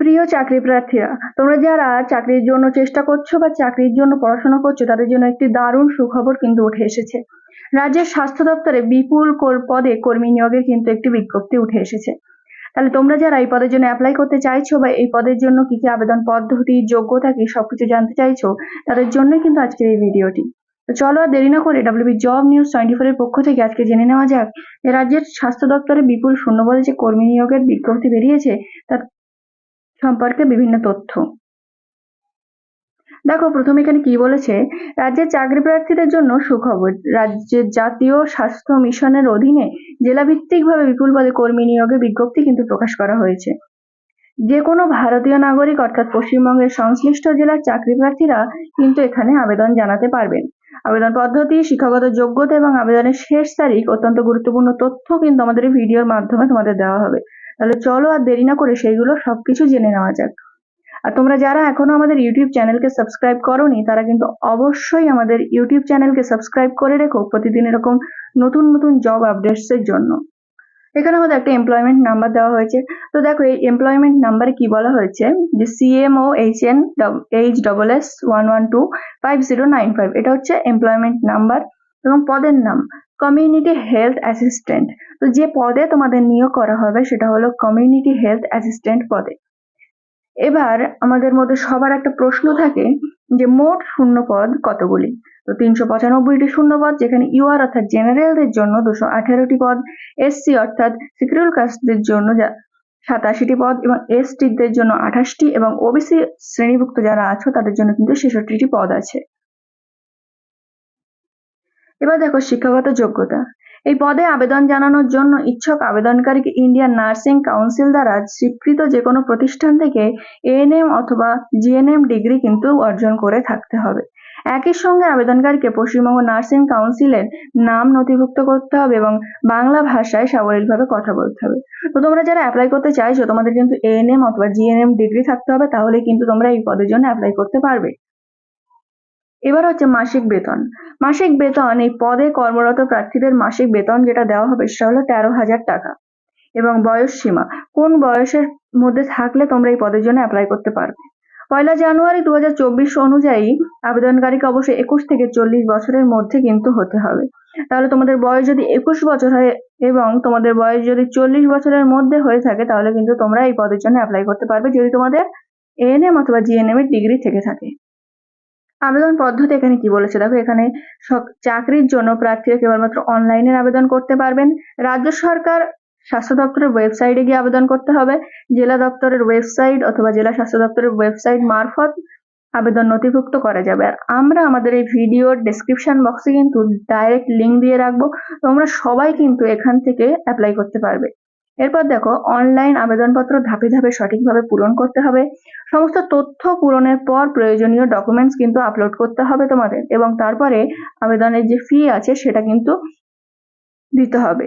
প্রিয় চাকরি প্রার্থীরা, তোমরা যারা চাকরির জন্য চেষ্টা করছো বা চাকরির জন্য পড়াশোনা করছো তাদের জন্য একটি দারুণ সুখবর কিন্তু উঠে এসেছে। রাজ্যের স্বাস্থ্য দপ্তরে বিপুল পদে কর্মী নিয়োগের কিন্তু একটি বিজ্ঞপ্তি উঠে এসেছে। তাহলে তোমরা যারা এই পদের জন্য অ্যাপ্লাই করতে চাইছো বা এই পদের জন্য কি কি আবেদন পদ্ধতি, যোগ্যতা কি সবকিছু জানতে চাইছো, তাদের জন্যই কিন্তু আজকের এই ভিডিওটি। তো চলো আর দেরি না করে ডাব্লিউবি জব নিউজ 24 এর পক্ষ থেকে আজকে জেনে নেওয়া যাক যে রাজ্যের স্বাস্থ্য দপ্তরে বিপুল শূন্যপদে যে কর্মী নিয়োগের বিজ্ঞপ্তি বেরিয়েছে তার সম্পর্কে বিভিন্ন তথ্য। দেখো, প্রথমে এখানে কি বলেছে, রাজ্যের চাকরি প্রার্থীদের জন্য সুখবর। রাজ্যের জাতীয় স্বাস্থ্য মিশনের অধীনে জেলাভিত্তিকভাবে বিপুল পদে কর্মী নিয়োগের বিজ্ঞপ্তি কিন্তু প্রকাশ করা হয়েছে। যে কোনো ভারতীয় নাগরিক অর্থাৎ পশ্চিমবঙ্গের সংশ্লিষ্ট জেলার চাকরি প্রার্থীরা কিন্তু এখানে আবেদন জানাতে পারবেন। আবেদন পদ্ধতি, শিক্ষাগত যোগ্যতা এবং আবেদনের শেষ তারিখ অত্যন্ত গুরুত্বপূর্ণ তথ্য কিন্তু আমাদের এই ভিডিওর মাধ্যমে তোমাদের দেওয়া হবে। তাহলে চলো আর দেরি না করে সেইগুলো সবকিছু জেনে নেওয়া যাক। আর তোমরা যারা এখনো আমাদের ইউটিউব চ্যানেলকে সাবস্ক্রাইব করোনি তারা কিন্তু অবশ্যই আমাদের ইউটিউব চ্যানেলকে সাবস্ক্রাইব করে রেখো প্রতিদিন এরকম নতুন নতুন জব আপডেটস এর জন্য। এখানে আমাদের একটা এমপ্লয়মেন্ট নাম্বার দেওয়া হয়েছে। তো দেখো, এই এমপ্লয়মেন্ট নাম্বারে কি বলা হয়েছে যে CMOHNHSS 1125095, এটা হচ্ছে এমপ্লয়মেন্ট নাম্বার এবং পদের নাম কমিউনিটি হেলথ অ্যাসিস্ট্যান্ট। তো যে পদে তোমাদের নিয়োগ করা হবে সেটা হলো কমিউনিটি হেলথ অ্যাসিস্ট্যান্ট পদে। এবার আমাদের মধ্যে সবার একটা প্রশ্ন থাকে যে মোট শূন্যপদ কতগুলি। তো 395টি শূন্যপদ, যেখানে ইউআর অর্থাৎ জেনারেলদের জন্য 218টি পদ, এসসি অর্থাৎ সিকিউরিটি কাস্টদের জন্য 87টি পদ এবং এসটিদের জন্য 28টি এবং ওবিসি শ্রেণীভুক্ত যারা আছো তাদের জন্য কিন্তু 66টি পদ আছে। এবার দেখো শিক্ষাগত যোগ্যতা। এই পদে আবেদন জানানোর জন্য ইচ্ছুক আবেদনকারীকে ইন্ডিয়ান নার্সিং কাউন্সিল দ্বারা স্বীকৃত যে কোনো প্রতিষ্ঠান থেকে এএনএম অথবা জিএনএম ডিগ্রি কিন্তু অর্জন করে থাকতে হবে। একই সঙ্গে আবেদনকারীকে পশ্চিমবঙ্গ নার্সিং কাউন্সিলের নাম নথিভুক্ত করতে হবে এবং বাংলা ভাষায় সাবলীলভাবে কথা বলতে হবে। তো তোমরা যারা অ্যাপ্লাই করতে চাইছো তোমাদের কিন্তু এএনএম অথবা জিএনএম ডিগ্রি থাকতে হবে, তাহলে কিন্তু তোমরা এই পদের জন্য অ্যাপ্লাই করতে পারবে। এবার হচ্ছে মাসিক বেতন। মাসিক বেতন, এই পদে কর্মরত প্রার্থীদের মাসিক বেতন যেটা দেওয়া হবে সেটা হলো 13,000 টাকা। এবং বয়স সীমা, কোন বয়সের মধ্যে থাকলে তোমরা এই পদের জন্য অ্যাপ্লাই করতে পারবে। 1 জানুয়ারি 2024 অনুযায়ী আবেদনকারীকে অবশ্যই 21 থেকে 40 বছরের মধ্যে কিন্তু হতে হবে। তাহলে তোমাদের বয়স যদি 21 বছর হয় এবং তোমাদের বয়স যদি 40 বছরের মধ্যে হয়ে থাকে তাহলে কিন্তু তোমরা এই পদের জন্য অ্যাপ্লাই করতে পারবে যদি তোমাদের এএনএম অথবা জিএনএম এর ডিগ্রি থেকে থাকে। আবেদন পদ্ধতি এখানে কি বলেছে দেখো, এখানে চাকরির জন্য প্রার্থীরা কেবলমাত্র অনলাইনে আবেদন করতে পারবেন। রাজ্য সরকার স্বাস্থ্য দপ্তরের ওয়েবসাইটে গিয়ে আবেদন করতে হবে। জেলা দপ্তরের ওয়েবসাইট অথবা জেলা স্বাস্থ্য দপ্তরের ওয়েবসাইট মারফত আবেদন নথিভুক্ত করা যাবে। আর আমরা আমাদের এই ভিডিওর ডেসক্রিপশন বক্সে কিন্তু ডাইরেক্ট লিঙ্ক দিয়ে রাখবো, তোমরা সবাই কিন্তু এখান থেকে অ্যাপ্লাই করতে পারবে। এরপর দেখো, অনলাইন আবেদনপত্র ধাপে ধাপে সঠিকভাবে পূরণ করতে হবে। সমস্ত তথ্য পূরণের পর প্রয়োজনীয় ডকুমেন্টস কিন্তু আপলোড করতে হবে তোমাদের এবং তারপরে আবেদনের যে ফি আছে সেটা কিন্তু দিতে হবে।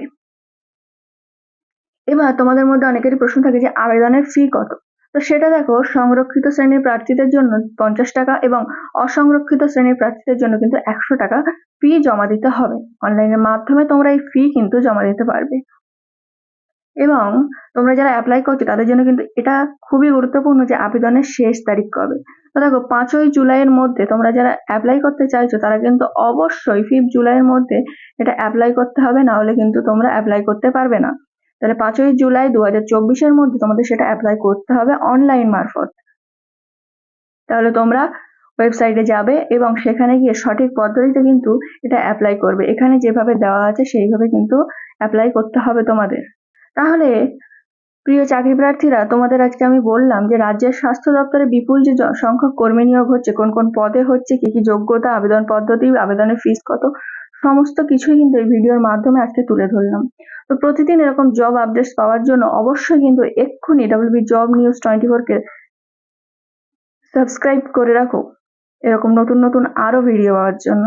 এবার তোমাদের মধ্যে অনেকেরই প্রশ্ন থাকে যে আবেদনের ফি কত। তো সেটা দেখো, সংরক্ষিত শ্রেণীর প্রার্থীদের জন্য 50 টাকা এবং অসংরক্ষিত শ্রেণীর প্রার্থীদের জন্য কিন্তু 100 টাকা ফি জমা দিতে হবে। অনলাইনের মাধ্যমে তোমরা এই ফি কিন্তু জমা দিতে পারবে। এবং তোমরা যারা অ্যাপ্লাই করছো তাদের জন্য কিন্তু এটা খুবই গুরুত্বপূর্ণ যে আবেদনের শেষ তারিখ কবে। তো দেখো, 5ই জুলাইয়ের মধ্যে তোমরা যারা অ্যাপ্লাই করতে চাইছো তারা কিন্তু অবশ্যই 5 জুলাইয়ের মধ্যে এটা অ্যাপ্লাই করতে হবে, না হলে কিন্তু তোমরা অ্যাপ্লাই করতে পারবে না। তাহলে 5ই জুলাই 2024-এর মধ্যে তোমাদের সেটা অ্যাপ্লাই করতে হবে অনলাইন মারফত। তাহলে তোমরা ওয়েবসাইটে যাবে এবং সেখানে গিয়ে সঠিক পদ্ধতিতে কিন্তু এটা অ্যাপ্লাই করবে। এখানে যেভাবে দেওয়া আছে সেইভাবে কিন্তু অ্যাপ্লাই করতে হবে তোমাদের। তাহলে প্রিয় চাকরি প্রার্থীরা, তোমাদের আজকে আমি বললাম যে রাজ্যের স্বাস্থ্য দপ্তরে বিপুল যে সংখ্যক কর্মী নিয়োগ হচ্ছে, কোন কোন পদে হচ্ছে, কি কি যোগ্যতা, আবেদন পদ্ধতি, আবেদনের ফিস কত, সমস্ত কিছুই কিন্তু এই ভিডিওর মাধ্যমে আজকে তুলে ধরলাম। তো প্রতিদিন এরকম জব আপডেটস পাওয়ার জন্য অবশ্যই কিন্তু এক্ষুনি ডাব্লিউবি জব নিউজ 24 কে সাবস্ক্রাইব করে রাখো এরকম নতুন নতুন আরো ভিডিও পাওয়ার জন্য।